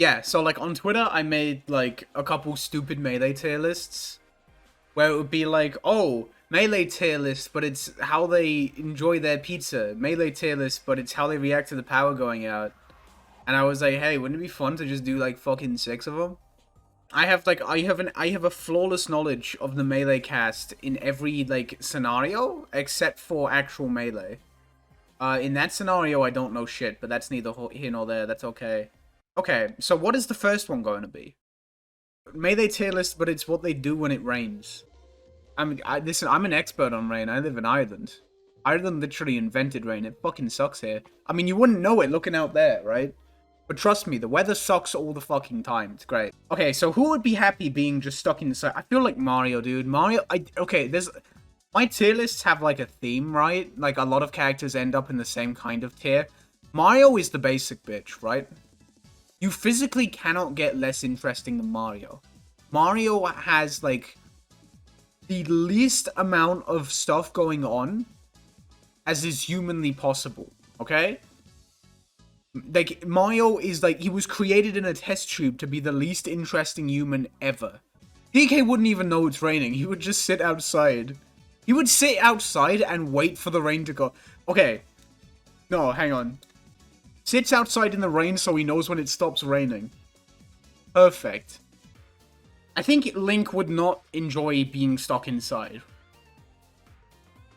Yeah, so like on Twitter, I made like a couple stupid Melee tier lists where it would be like, oh, Melee tier list, but it's how they enjoy their pizza. Melee tier list, but it's how they react to the power going out. And I was like, hey, wouldn't it be fun to just do like fucking 6 of them? I have a flawless knowledge of the Melee cast in every like scenario except for actual Melee. In that scenario, I don't know shit, but that's neither here nor there. That's okay. Okay, so what is the first one going to be? Melee tier list, but it's what they do when it rains. Listen, I'm an expert on rain. I live in Ireland. Ireland literally invented rain. It fucking sucks here. I mean, you wouldn't know it looking out there, right? But trust me, the weather sucks all the fucking time. It's great. Okay, so who would be happy being just stuck inside? I feel like Mario, dude. Okay, my tier lists have like a theme, right? Like a lot of characters end up in the same kind of tier. Mario is the basic bitch, right? You physically cannot get less interesting than Mario. Mario has like the least amount of stuff going on as is humanly possible, okay? Like, Mario is like, he was created in a test tube to be the least interesting human ever. DK wouldn't even know it's raining. He would just sit outside. He would sit outside and wait for the rain to go. Okay. No, hang on. Sits outside in the rain so he knows when it stops raining. Perfect. I think Link would not enjoy being stuck inside.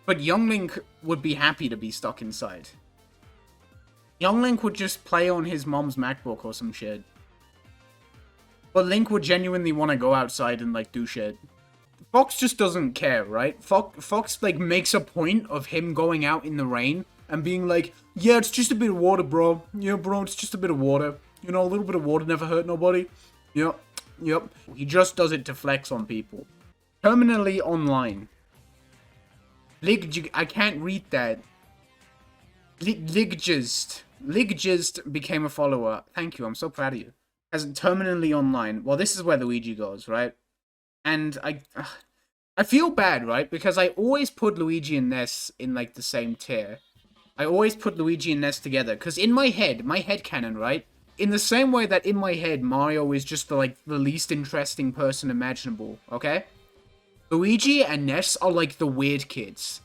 But young Link would be happy to be stuck inside. Young Link would just play on his mom's MacBook or some shit. But Link would genuinely want to go outside and, like, do shit. Fox just doesn't care, right? Fox, like, makes a point of him going out in the rain and being like, yeah, it's just a bit of water, bro. Yeah, bro, it's just a bit of water. You know, a little bit of water never hurt nobody. Yep. He just does it to flex on people. Terminally online. I can't read that. Ligjist became a follower. Thank you, I'm so proud of you. As terminally online. Well, this is where Luigi goes, right? And I feel bad, right? Because I always put Luigi and Ness in, like, the same tier. I always put Luigi and Ness together. Because in my headcanon, right? In the same way that in my head, Mario is just, the least interesting person imaginable, okay? Luigi and Ness are, like, the weird kids.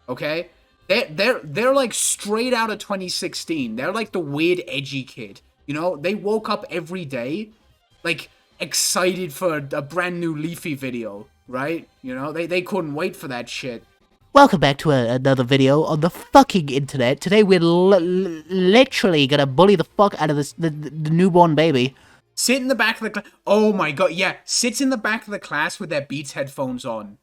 Okay? They're like straight out of 2016. They're like the weird edgy kid. You know, they woke up every day like excited for a brand new Leafy video, right? You know, they couldn't wait for that shit. Welcome back to another video on the fucking internet. Today we're literally gonna bully the fuck out of the newborn baby. Sit in the back of the class. Oh my god, yeah. Sits in the back of the class with their Beats headphones on.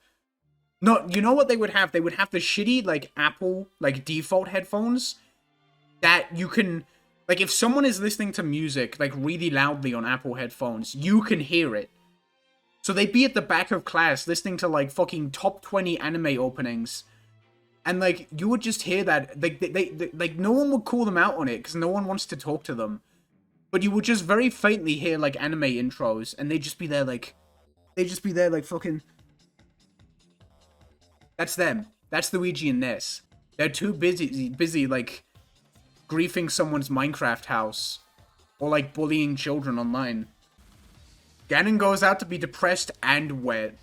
No, you know what they would have? They would have the shitty, like, Apple, like, default headphones that you can... Like, if someone is listening to music, like, really loudly on Apple headphones, you can hear it. So they'd be at the back of class listening to, like, fucking top 20 anime openings. And, like, you would just hear that. Like, no one would call them out on it, because no one wants to talk to them. But you would just very faintly hear, like, anime intros, and they'd just be there, like... fucking... That's them. That's Luigi and Ness. They're too busy, like, griefing someone's Minecraft house. Or, like, bullying children online. Ganon goes out to be depressed and wet.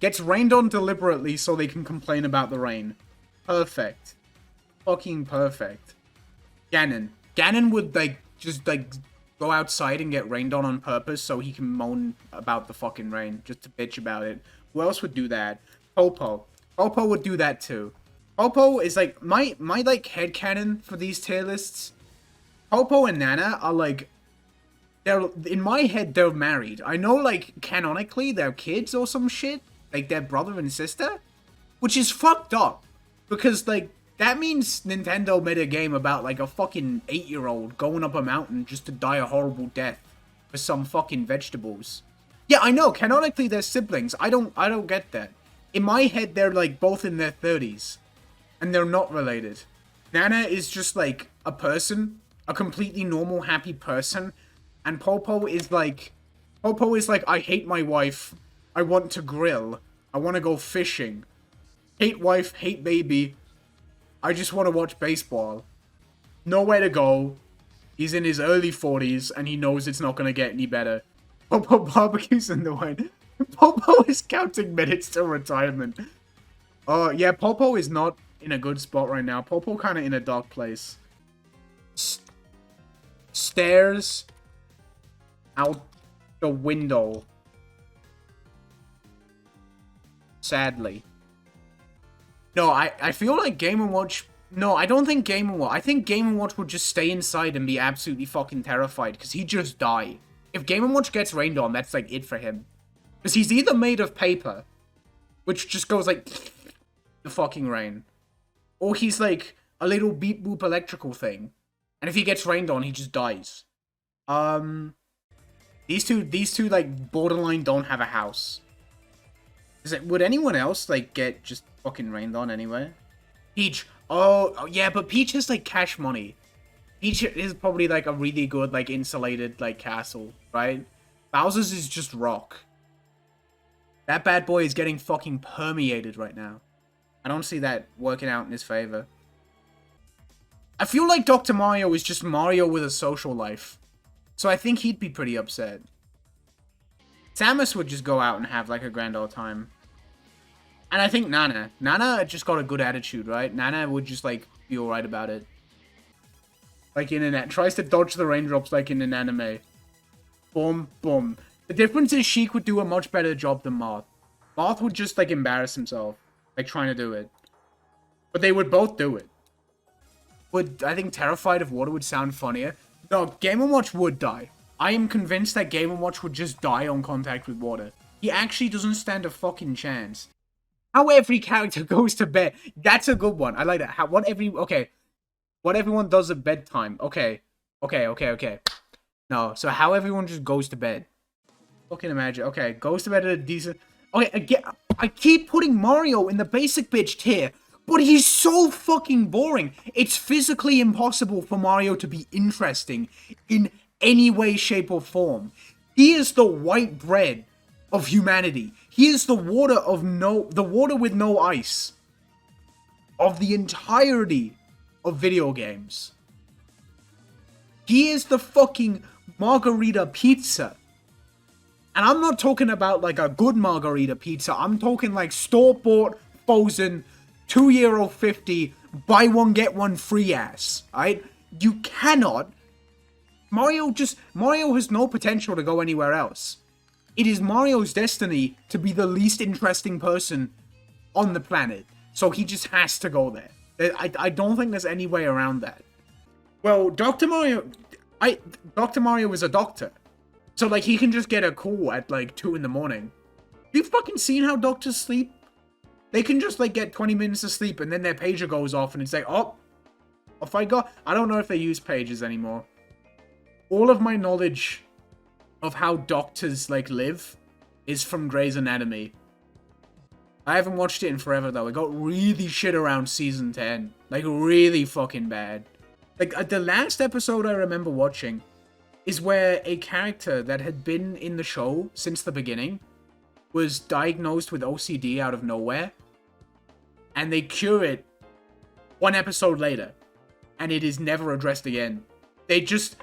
Gets rained on deliberately so they can complain about the rain. Perfect. Fucking perfect. Ganon. Ganon would, like, just, like, go outside and get rained on purpose so he can moan about the fucking rain. Just to bitch about it. Who else would do that? Popo. Popo would do that too. Popo is like, my like headcanon for these tier lists. Popo and Nana are like, in my head, they're married. I know, like, canonically, they're kids or some shit. Like, they're brother and sister. Which is fucked up. Because, like, that means Nintendo made a game about, like, a fucking 8-year-old going up a mountain just to die a horrible death for some fucking vegetables. Yeah, I know, canonically they're siblings. I don't get that. In my head, they're, like, both in their 30s. And they're not related. Nana is just, like, a person. A completely normal, happy person. And Popo is, like, I hate my wife. I want to grill. I want to go fishing. Hate wife, hate baby. I just want to watch baseball. Nowhere to go. He's in his early 40s, and he knows it's not going to get any better. Popo barbecues in the way. Popo is counting minutes to retirement. Oh, yeah, Popo is not in a good spot right now. Popo kind of in a dark place. Stares out the window. Sadly. No, I feel like Game & Watch... No, I don't think Game & Watch... I think Game & Watch would just stay inside and be absolutely fucking terrified, because he'd just die. If Game & Watch gets rained on, that's, like, it for him. Because he's either made of paper, which just goes, like, the fucking rain. Or he's, like, a little beep-boop electrical thing. And if he gets rained on, he just dies. These two, like, borderline don't have a house. Would anyone else, like, get just fucking rained on anyway? Peach. Oh, yeah, but Peach has, like, cash money. Peach is probably, like, a really good, like, insulated, like, castle, right? Bowser's is just rock. That bad boy is getting fucking permeated right now. I don't see that working out in his favor. I feel like Dr. Mario is just Mario with a social life. So I think he'd be pretty upset. Samus would just go out and have, like, a grand old time. And I think Nana. Nana just got a good attitude, right? Nana would just, like, be alright about it. Like in an... Tries to dodge the raindrops like in an anime. Boom, boom. The difference is Sheik would do a much better job than Marth. Marth would just, like, embarrass himself. Like, trying to do it. But they would both do it. I think Terrified of Water would sound funnier. No, Game & Watch would die. I am convinced that Game & Watch would just die on contact with water. He actually doesn't stand a fucking chance. How every character goes to bed. That's a good one. I like that. What everyone does at bedtime. Okay. No, so how everyone just goes to bed. Fucking imagine. Okay, goes to bed at a decent... Okay, again, I keep putting Mario in the basic bitch tier, but he's so fucking boring. It's physically impossible for Mario to be interesting in any way, shape, or form. He is the white bread of humanity. He is the water with no ice of the entirety of video games. He is the fucking margarita pizza. And I'm not talking about like a good margarita pizza. I'm talking like store-bought, frozen, €2.50, buy one get one free ass. Alright? You cannot. Mario has no potential to go anywhere else. It is Mario's destiny to be the least interesting person on the planet. So he just has to go there. I don't think there's any way around that. Well, Dr. Mario is a doctor. So, like, he can just get a call at, like, 2 in the morning. You've fucking seen how doctors sleep? They can just, like, get 20 minutes of sleep and then their pager goes off and it's like, oh, off I go. I don't know if they use pagers anymore. All of my knowledge of how doctors, like, live is from Grey's Anatomy. I haven't watched it in forever, though. It got really shit around season 10. Like, really fucking bad. Like, the last episode I remember watching is where a character that had been in the show since the beginning was diagnosed with OCD out of nowhere. And they cure it 1 episode later. And it is never addressed again. They're just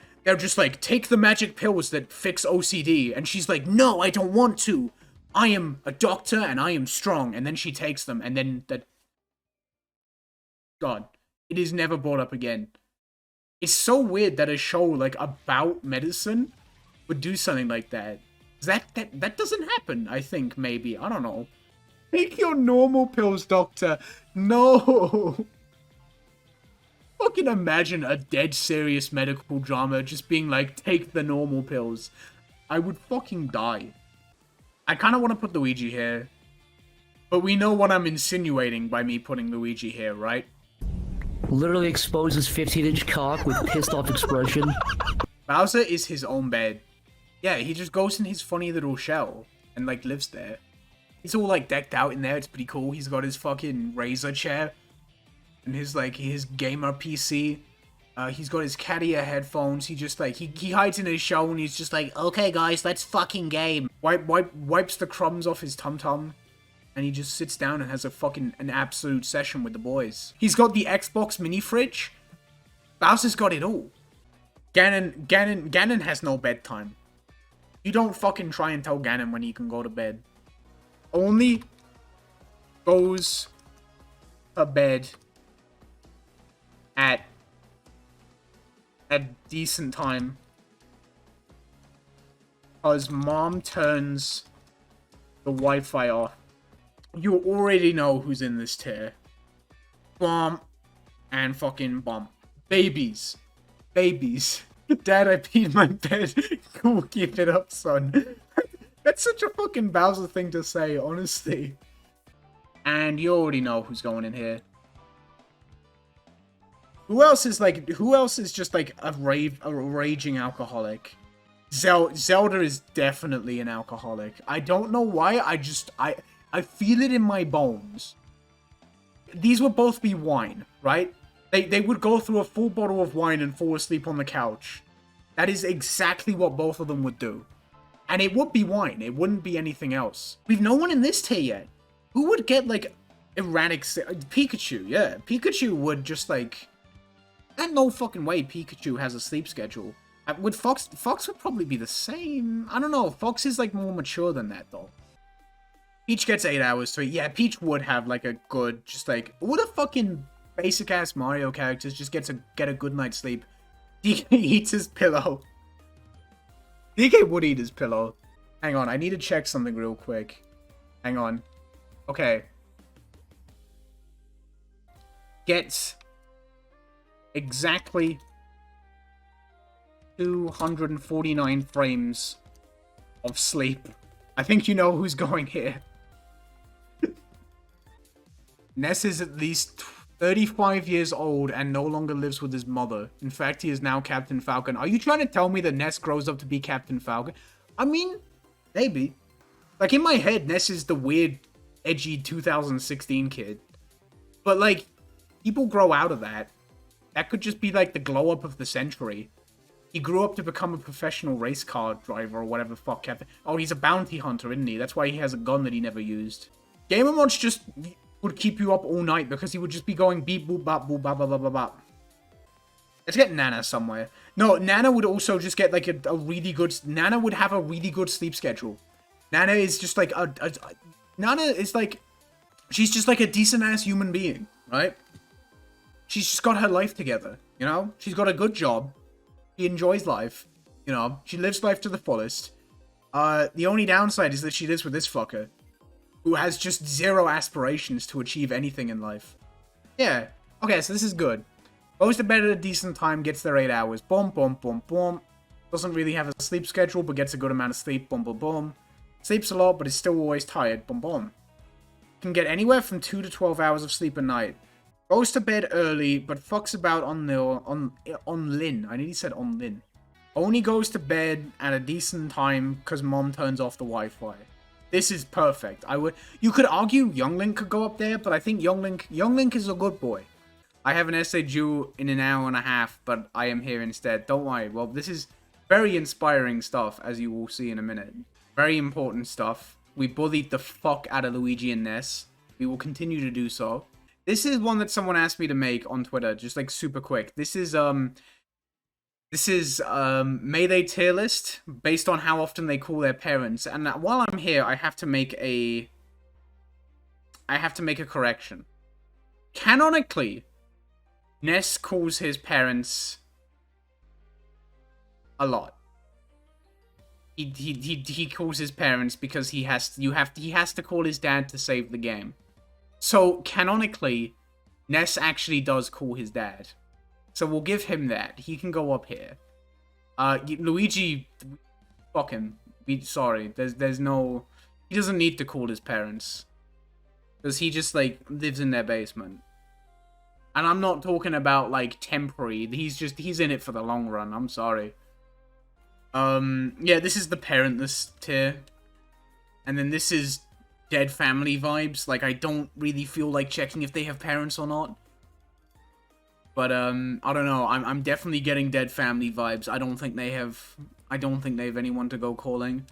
like, take the magic pills that fix OCD. And she's like, no, I don't want to. I am a doctor and I am strong. And then she takes them and then that... God. It is never brought up again. It's so weird that a show, like, about medicine would do something like that. That doesn't happen, I think, maybe. I don't know. Take your normal pills, doctor. No. Fucking imagine a dead serious medical drama just being like, take the normal pills. I would fucking die. I kind of want to put Luigi here. But we know what I'm insinuating by me putting Luigi here, right? Literally exposes 15-inch cock with pissed off expression. Bowser is his own bed. Yeah, he just goes in his funny little shell and, like, lives there. He's all, like, decked out in there. It's pretty cool. He's got his fucking Razer chair and his, like, his gamer PC. He's got his cat ear headphones. He just, like, he hides in his shell and he's just like, okay, guys, let's fucking game. Wipes the crumbs off his tum-tum. And he just sits down and has an absolute session with the boys. He's got the Xbox mini fridge. Bowser's got it all. Ganon has no bedtime. You don't fucking try and tell Ganon when he can go to bed. Only goes to bed at a decent time. Because mom turns the Wi-Fi off. You already know who's in this tier. Bomb and fucking bomb. Babies. Babies. Dad, I peed my bed. Cool, keep it up, son. That's such a fucking Bowser thing to say, honestly. And you already know who's going in here. Who else is just like a raging alcoholic? Zelda is definitely an alcoholic. I don't know why, I feel it in my bones. These would both be wine, right? They would go through a full bottle of wine and fall asleep on the couch. That is exactly what both of them would do. And it would be wine. It wouldn't be anything else. We've no one in this tier yet. Who would get, like, erratic... Pikachu, yeah. Pikachu would just, like... There's no fucking way Pikachu has a sleep schedule. Would Fox would probably be the same. I don't know. Fox is, like, more mature than that, though. Peach gets 8 hours to eat. Yeah, Peach would have, like, a good... Just, like... Would a fucking... basic-ass Mario characters just get a good night's sleep. DK eats his pillow. DK would eat his pillow. Hang on, I need to check something real quick. Hang on. Okay. Gets exactly 249 frames of sleep. I think you know who's going here. Ness is at least 35 years old and no longer lives with his mother. In fact, he is now Captain Falcon. Are you trying to tell me that Ness grows up to be Captain Falcon? I mean, maybe. Like, in my head, Ness is the weird, edgy 2016 kid. But, like, people grow out of that. That could just be, like, the glow-up of the century. He grew up to become a professional race car driver or whatever the fuck Captain... Oh, he's a bounty hunter, isn't he? That's why he has a gun that he never used. Game & Watch just... would keep you up all night because he would just be going beep boop bop boop bop bop bop bop bop. Let's get Nana somewhere. No, Nana would also just get like a really good... Nana would have a really good sleep schedule. Nana is just like Nana is like... She's just like a decent-ass human being, right? She's just got her life together, you know? She's got a good job. She enjoys life, you know? She lives life to the fullest. The only downside is that she lives with this fucker, who has just zero aspirations to achieve anything in life. Yeah. Okay, so this is good. Goes to bed at a decent time, gets their 8 hours. Boom, boom, boom, boom. Doesn't really have a sleep schedule, but gets a good amount of sleep. Boom, boom, boom. Sleeps a lot, but is still always tired. Boom, boom. Can get anywhere from 2 to 12 hours of sleep a night. Goes to bed early, but fucks about on Lin. I nearly said on Lin. Only goes to bed at a decent time because mom turns off the Wi-Fi. This is perfect. You could argue Young Link could go up there, but I think Young Link is a good boy. I have an essay due in an hour and a half, but I am here instead. Don't worry. Well, this is very inspiring stuff, as you will see in a minute. Very important stuff. We bullied the fuck out of Luigi and Ness. We will continue to do so. This is one that someone asked me to make on Twitter, just like super quick. This is Melee tier list based on how often they call their parents. And while I'm here, I have to make a correction. Canonically, Ness calls his parents a lot. He calls his parents because he has to call his dad to save the game. So canonically, Ness actually does call his dad. So we'll give him that. He can go up here. Luigi, fuck him. Sorry, there's no... He doesn't need to call his parents. Because he just, like, lives in their basement. And I'm not talking about, like, temporary. He's in it for the long run. I'm sorry. Yeah, this is the parentless tier. And then this is dead family vibes. Like, I don't really feel like checking if they have parents or not. But, I don't know. I'm definitely getting dead family vibes. I don't think they have anyone to go calling.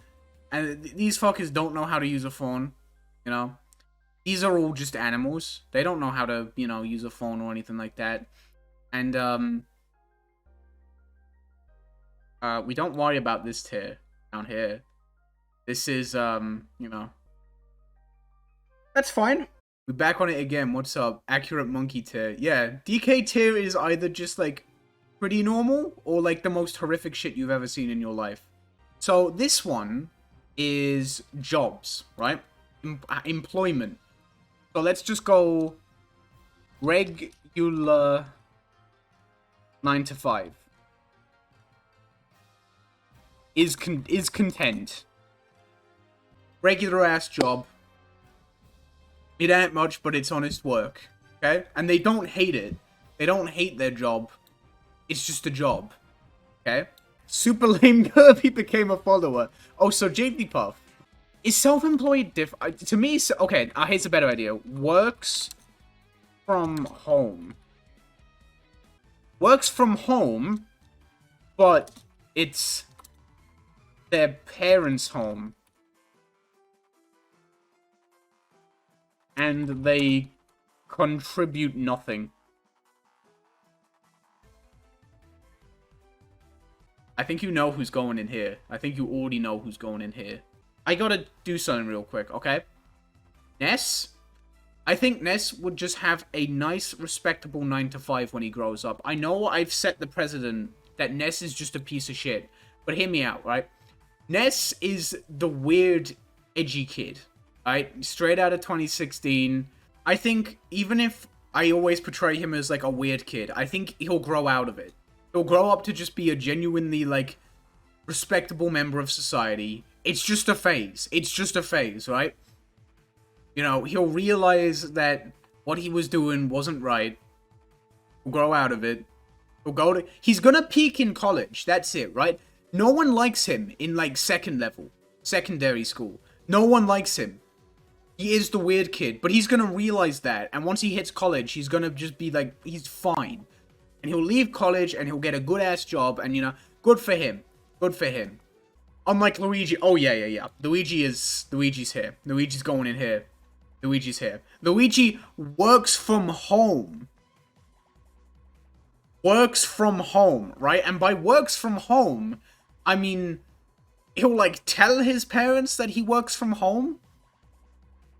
And these fuckers don't know how to use a phone, you know? These are all just animals. They don't know how to, you know, use a phone or anything like that. And, We don't worry about this tier down here. This is, you know. That's fine. We're back on it again. What's up? Accurate monkey tier. Yeah, DK tier is either just, like, pretty normal or, like, the most horrific shit you've ever seen in your life. So, this one is jobs, right? Employment. So, let's just go regular 9 to 5. Is content. Regular ass job. It ain't much, but it's honest work. Okay? And they don't hate it. They don't hate their job. It's just a job. Okay? Super lame Kirby became a follower. Oh, so JP Puff. Is self-employed to me, okay, here's a better idea. Works from home. Works from home, but it's their parents' home. And they contribute nothing. I think you know who's going in here. I think you already know who's going in here. I gotta do something real quick, okay? Ness? I think Ness would just have a nice, respectable 9 to 5 when he grows up. I know I've set the precedent that Ness is just a piece of shit. But hear me out, right? Ness is the weird, edgy kid. Right? Straight out of 2016. I think even if I always portray him as like a weird kid, I think he'll grow out of it. He'll grow up to just be a genuinely like respectable member of society. It's just a phase. It's just a phase, right? You know, he'll realize that what he was doing wasn't right. He'll grow out of it. He's gonna peak in college. That's it, right? No one likes him in like secondary school. No one likes him. He is the weird kid, but he's gonna realize that, and once he hits college, he's gonna just be like, he's fine. And he'll leave college, and he'll get a good-ass job, and, you know, good for him. Good for him. Unlike Luigi. Oh, yeah. Luigi's here. Luigi's going in here. Luigi's here. Luigi works from home. Works from home, right? And by works from home, I mean, he'll, like, tell his parents that he works from home.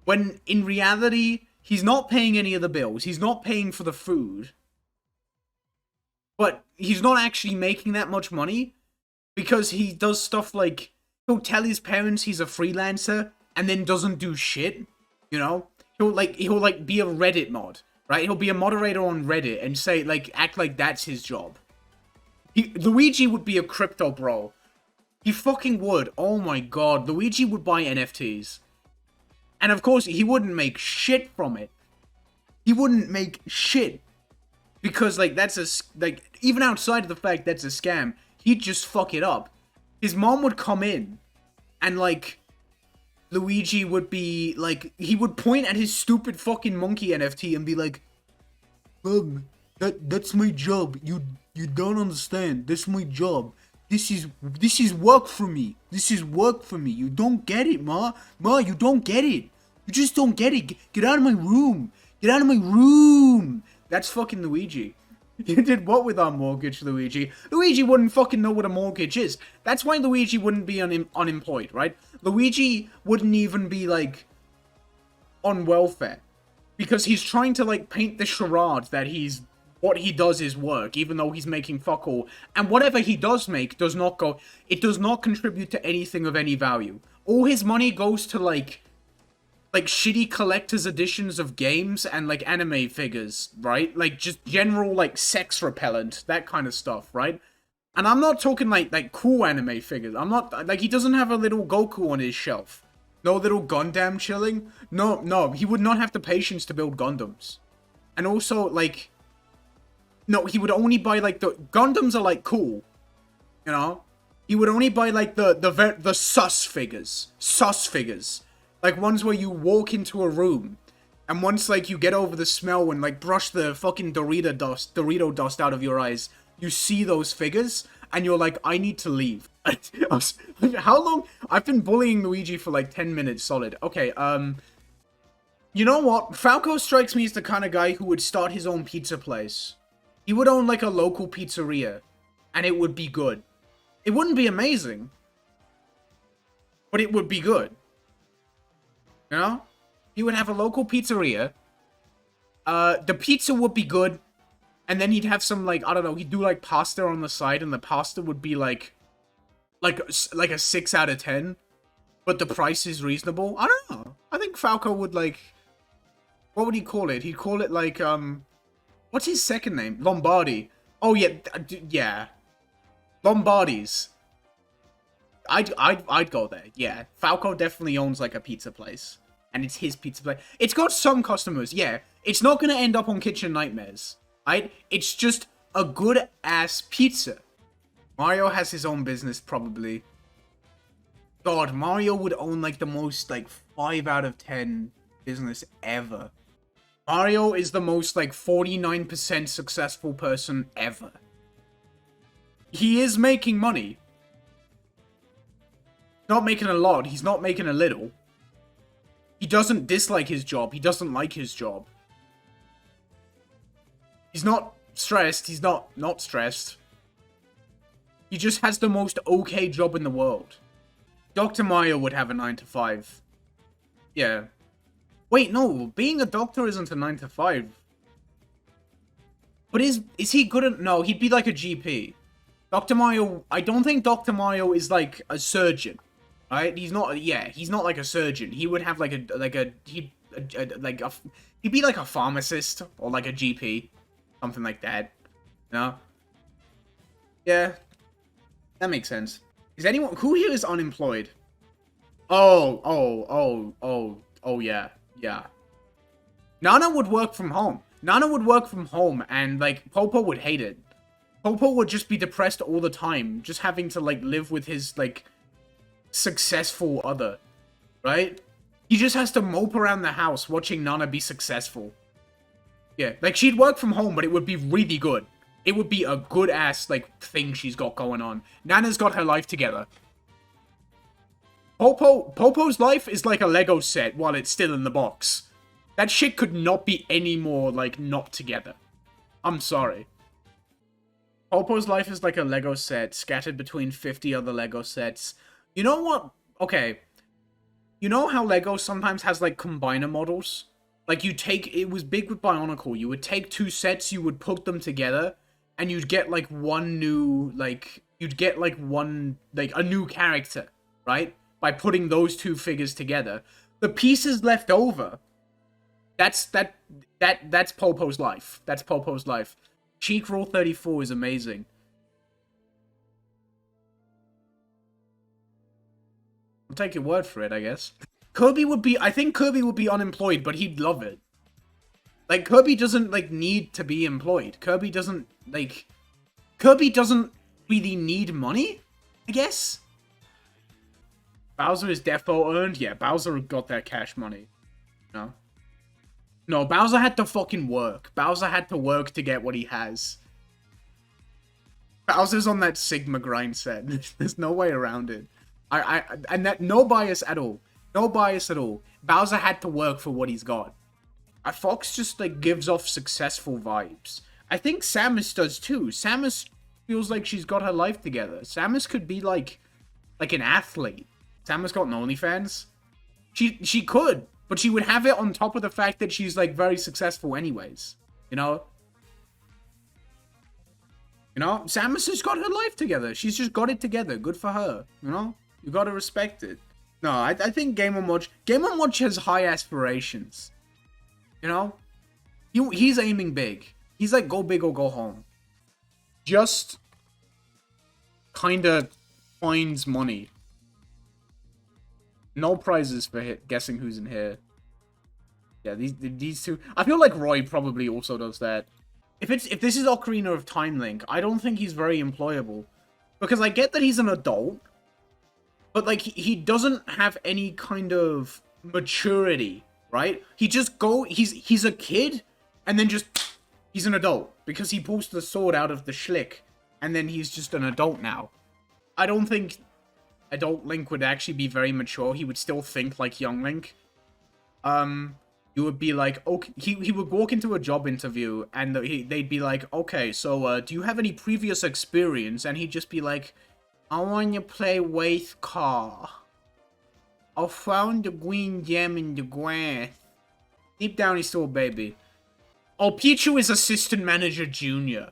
When, in reality, he's not paying any of the bills. He's not paying for the food. But he's not actually making that much money. Because he does stuff like, he'll tell his parents he's a freelancer, and then doesn't do shit. You know? He'll be a Reddit mod. Right? He'll be a moderator on Reddit, and say, like, act like that's his job. Luigi would be a crypto bro. He fucking would. Oh my god. Luigi would buy NFTs. And of course, he wouldn't make shit from it. He wouldn't make shit. Because, like, even outside of the fact that's a scam, he'd just fuck it up. His mom would come in, and, like, Luigi would be, like, he would point at his stupid fucking monkey NFT and be like, Mom, that's my job. You don't understand. That's my job. This is work for me. This is work for me. You don't get it, Ma. Ma, you don't get it. You just don't get it. Get out of my room. Get out of my room. That's fucking Luigi. You did what with our mortgage, Luigi? Luigi wouldn't fucking know what a mortgage is. That's why Luigi wouldn't be unemployed, right? Luigi wouldn't even be, like, on welfare. Because he's trying to, like, paint the charade that what he does is work, even though he's making fuck all. And whatever he does make does not contribute to anything of any value. All his money goes to, like shitty collector's editions of games and, like, anime figures, right? Like, just general, like, sex repellent, that kind of stuff, right? And I'm not talking, like cool anime figures. I'm not, like, he doesn't have a little Goku on his shelf. No little Gundam chilling. No, he would not have the patience to build Gundams. And also, like, no, he would only buy, like, the Gundams are, like, cool, you know? He would only buy, like, the sus figures. Like, ones where you walk into a room, and once, like, you get over the smell and, like, brush the fucking Dorito dust out of your eyes, you see those figures, and you're like, I need to leave. How long? I've been bullying Luigi for, like, 10 minutes solid. Okay, you know what? Falco strikes me as the kind of guy who would start his own pizza place. He would own, like, a local pizzeria, and it would be good. It wouldn't be amazing, but it would be good. You know? He would have a local pizzeria. The pizza would be good. And then he'd have some, like, I don't know, he'd do, like, pasta on the side, and the pasta would be, like a 6 out of 10. But the price is reasonable. I don't know. I think Falco would, like... What would he call it? He'd call it, like, what's his second name? Lombardi. Oh, yeah. Yeah. Lombardi's. I'd go there. Yeah. Falco definitely owns, like, a pizza place. And it's his pizza place. It's got some customers, yeah. It's not gonna end up on Kitchen Nightmares. Right? It's just a good-ass pizza. Mario has his own business, probably. God, Mario would own, like, the most, like, 5 out of 10 business ever. Mario is the most, like, 49% successful person ever. He is making money. Not making a lot. He's not making a little. He doesn't dislike his job. He doesn't like his job. He's not stressed. He's not stressed. He just has the most okay job in the world. Dr. Mario would have a 9 to 5. Yeah. Wait, no. Being a doctor isn't a 9 to 5. But is he good at... No, he'd be like a GP. Dr. Mario... I don't think Dr. Mario is like a surgeon. Right? He's not... Yeah, he's not like a surgeon. He would have like a... He'd be like a pharmacist or like a GP. Something like that. No? Yeah. That makes sense. Is anyone... Who here is unemployed? Oh, yeah. Yeah. Nana would work from home. Nana would work from home, and, like, Popo would hate it. Popo would just be depressed all the time, just having to, like, live with his, like, successful other. Right? He just has to mope around the house watching Nana be successful. Yeah, like, she'd work from home, but it would be really good. It would be a good-ass, like, thing she's got going on. Nana's got her life together. Popo's life is like a Lego set while it's still in the box. That shit could not be any more, like, not together. I'm sorry. Popo's life is like a Lego set scattered between 50 other Lego sets. You know what? Okay. You know how Lego sometimes has, like, combiner models? Like, you take... It was big with Bionicle. You would take 2 sets, you would put them together, and you'd get, like, one new... Like, you'd get, like, one... Like, a new character, right? By putting those 2 figures together. The pieces left over... That's Popo's life. That's Popo's life. Cheek Roll 34 is amazing. I'll take your word for it, I guess. Kirby would be... I think Kirby would be unemployed, but he'd love it. Like, Kirby doesn't, like, need to be employed. Kirby doesn't, like... Kirby doesn't really need money, I guess? Bowser is defo earned? Yeah, Bowser got that cash money. No? No, Bowser had to fucking work. Bowser had to work to get what he has. Bowser's on that Sigma grind set. There's no way around it. And that, no bias at all. No bias at all. Bowser had to work for what he's got. Fox just, like, gives off successful vibes. I think Samus does too. Samus feels like she's got her life together. Samus could be, like an athlete. Samus got an OnlyFans. She could. But she would have it on top of the fact that she's, like, very successful anyways. You know? You know? Samus has got her life together. She's just got it together. Good for her. You know? You gotta respect it. No, I think Game & Watch has high aspirations. You know? He's aiming big. He's like, go big or go home. Just kinda finds money. No prizes for guessing who's in here. Yeah, these 2. I feel like Roy probably also does that. If this is Ocarina of Time Link, I don't think he's very employable. Because I get that he's an adult, but, like, he doesn't have any kind of maturity, right? He just he's a kid, and then just, he's an adult. Because he pulls the sword out of the schlick, and then he's just an adult now. I don't think adult Link would actually be very mature. He would still think like young Link. You would be like, okay, he would walk into a job interview, and they'd be like, okay, so, do you have any previous experience? And he'd just be like, I want to play Wraith Car. I found the green gem in the grass. Deep down, he's still a baby. Oh, Pichu is Assistant Manager Junior.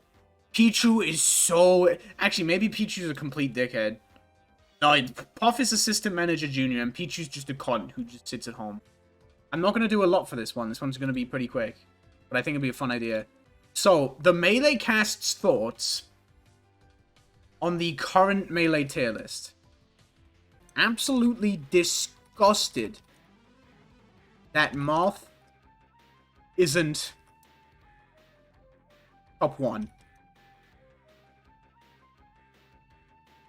Pichu is so... Actually, maybe Pichu's a complete dickhead. No, Puff is Assistant Manager Junior, and Pichu's just a cunt who just sits at home. I'm not going to do a lot for this one. This one's going to be pretty quick. But I think it'd be a fun idea. So, the Melee cast's thoughts on the current Melee tier list. Absolutely disgusted that Moth isn't top 1.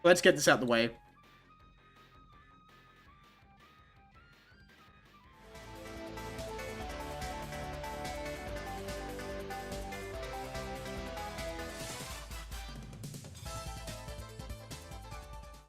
Let's get this out of the way.